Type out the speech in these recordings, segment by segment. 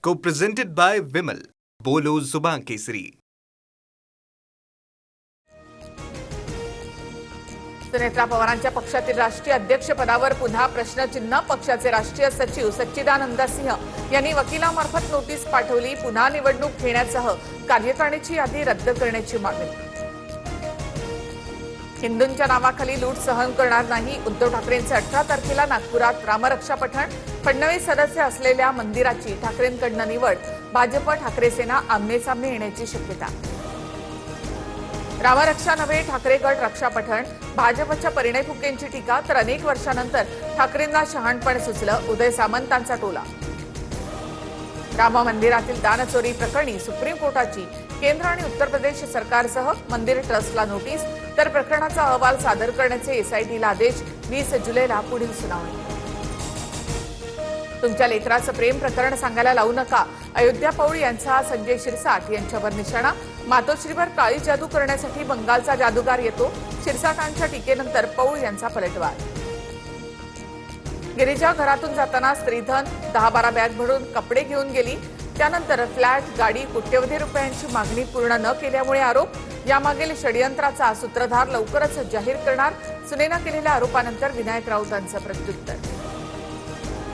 Co-presented by Vimal. बोलो जुबान केसरी. सुनेत्रा पवारांच्या पक्षातील राष्ट्रीय अध्यक्षपदावर पुन्हा प्रश्नचिन्ह. पक्षाचे राष्ट्रीय सचिव सच्चिदानंद सिंह यांनी वकिलामार्फत नोटीस पाठवली. पुन्हा निवडणूक घेण्यासह कार्यकारिणीची यादी रद्द करण्याची मागणी. हिंदूंच्या नावाखाली लूट सहन करणार नाही. उद्धव ठाकरेंचे 18 तारखेला नागपुरात रामरक्षा पठण. फडणवीस सदस्य असलेल्या मंदिराची ठाकरेंकडून निवड. भाजप ठाकरे सेना आमनेसामने येण्याची शक्यता. रामरक्षा नव्हे ठाकरे गट रक्षा पठण. भाजपच्या परिणय फुकेंची टीका. तर अनेक वर्षांनंतर ठाकरेंना शहाणपण सुचलं. उदय सामंतांचा टोला. राम मंदिरातील दानचोरी प्रकरणी सुप्रीम कोर्टाची केंद्र आणि उत्तर प्रदेश सरकारसह मंदिर ट्रस्टला नोटीस. तर प्रकरणाचा अहवाल सादर करण्याचे एसआयटीला आदेश. 20 जुलैला पुढील सुनावणी. तुमच्या लेकराचं प्रेम प्रकरण सांगायला लावू नका. अयोध्या पौळ यांचा संजय शिरसाट यांच्यावर निशाणा. मातोश्रीवर काळी जादू करण्यासाठी बंगालचा जादूगार येतो. शिरसाटांच्या टीकेनंतर पौळ यांचा पलटवार. गिरिजा घरातून जाताना स्त्रीधन 10-12 बॅग भरून कपडे घेऊन गेली. त्यानंतर फ्लॅट, गाडी, कोट्यवधी रुपयांची मागणी पूर्ण न केल्यामुळे आरोप. यामागील षडयंत्राचा सूत्रधार लवकरच जाहीर करणार. सुनेनं केलेल्या आरोपानंतर विनायक राऊतांचं प्रत्युत्तर.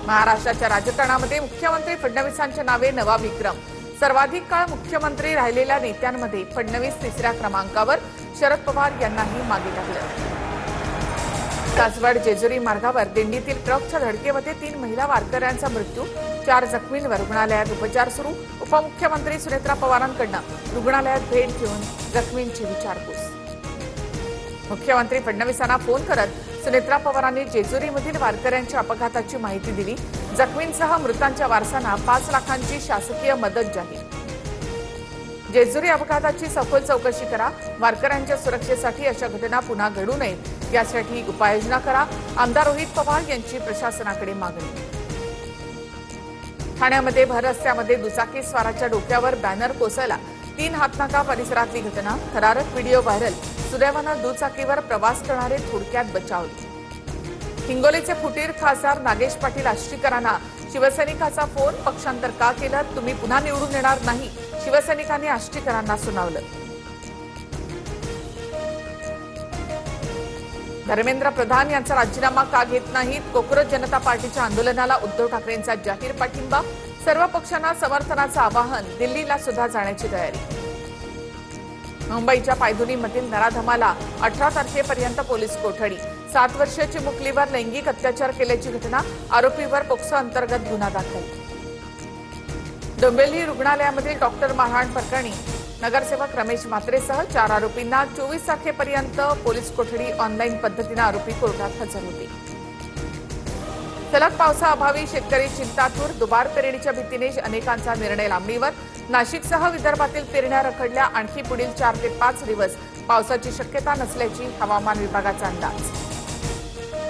महाराष्ट्राच्या राजकारणामध्ये मुख्यमंत्री फडणवीसांच्या नावे नवा विक्रम. सर्वाधिक काळ मुख्यमंत्री राहिलेल्या नेत्यांमध्ये फडणवीस 3ऱ्या क्रमांकावर. शरद पवार यांनाही मागे टाकलं. कासवाड जेजुरी मार्गावर दिंडीतील ट्रकच्या धडकेमध्ये 3 महिला वारकऱ्यांचा मृत्यू. 4 जखमींवर रुग्णालयात उपचार सुरू. उपमुख्यमंत्री सुनेत्रा पवारांकडून रुग्णालयात भेट घेऊन जखमींची विचारपूस. मुख्यमंत्री फडणवीसांना फोन करत सुनेत्रा पवारांनी जेजुरीमधील वारकऱ्यांच्या अपघाताची माहिती दिली. जखमींसह मृतांच्या वारसांना 5 लाखांची शासकीय मदत जाहीर. जेजुरी अपघाताची सखोल चौकशी करा. वारकऱ्यांच्या सुरक्षेसाठी अशा घटना पुन्हा घडू नयेत यासाठी उपाययोजना करा. आमदार रोहित पवार यांची प्रशासनाकडे मागणी. ठाण्यामध्ये भर रस्त्यामध्ये दुचाकी स्वाराच्या डोक्यावर बॅनर कोसळला. 3 हातनाका परिसरातली घटना. थरारक व्हिडिओ व्हायरल. सुदैवानं दुचाकीवर प्रवास करणारे थोडक्यात बचावले. हिंगोलीचे फुटीर खासदार नागेश पाटील आष्टीकरांना शिवसैनिकाचा फोन. पक्षांतर का केलं? तुम्ही पुन्हा निवडून येणार नाही. शिवसैनिकांनी आष्टीकरांना सुनावलं. धर्मेंद्र प्रधान यांचा राजीनामा का घेत नाहीत? कोकरोच जनता पार्टीच्या आंदोलनाला उद्धव ठाकरेंचा जाहीर पाठिंबा. सर्व पक्षांना समर्थनाचं आवाहन. दिल्लीला सुद्धा जाण्याची तयारी. मुंबईच्या पायधुनीमधील नराधमाला 18 तारखेपर्यंत पोलीस कोठडी. 7 वर्षाची मुकलीवर लैंगिक अत्याचार केल्याची घटना. आरोपीवर पोक्सो अंतर्गत गुन्हा दाखल. डोंबिवली रुग्णालयामधील डॉक्टर मारहाण प्रकरणी नगरसेवक रमेश म्हात्रेसह 4 आरोपींना 24 तारखेपर्यंत पोलीस कोठडी. ऑनलाईन पद्धतीने आरोपी कोर्टात हजर होते. सलग पावसाअभावी शेतकरी चिंतातूर. दुबार पेरणीच्या भीतीने अनेकांचा निर्णय लांबणीवर. नाशिकसह विदर्भातील पेरण्या रखडल्या. आणखी पुढील 4 ते 5 दिवस पावसाची शक्यता नसल्याची हवामान विभागाचा अंदाज.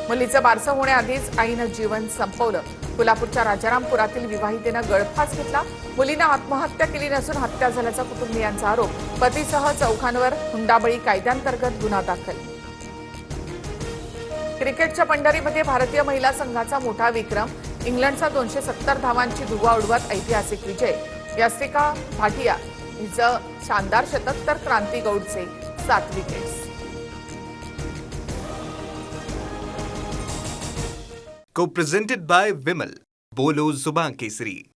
मुलीचं बारसं होण्याआधीच आईनं जीवन संपवलं. कोल्हापूरच्या राजारामपुरातील विवाहितेनं गळफास घेतला. मुलीनं आत्महत्या केली नसून हत्या झाल्याचा कुटुंबियांचा आरोप. पतीसह चौघांवर हुंडाबळी कायद्यांतर्गत गुन्हा दाखल. क्रिकेटच्या पंढरीमध्ये भारतीय महिला संघाचा मोठा विक्रम. इंग्लंडचा 270 धावांची धुव्वा उडवत ऐतिहासिक विजय. यास्तिका भाटिया हिचं शानदार शतक तर क्रांती गौडचे 7 विकेट्स. Co-presented by Vimal. बोलो जुबान केसरी.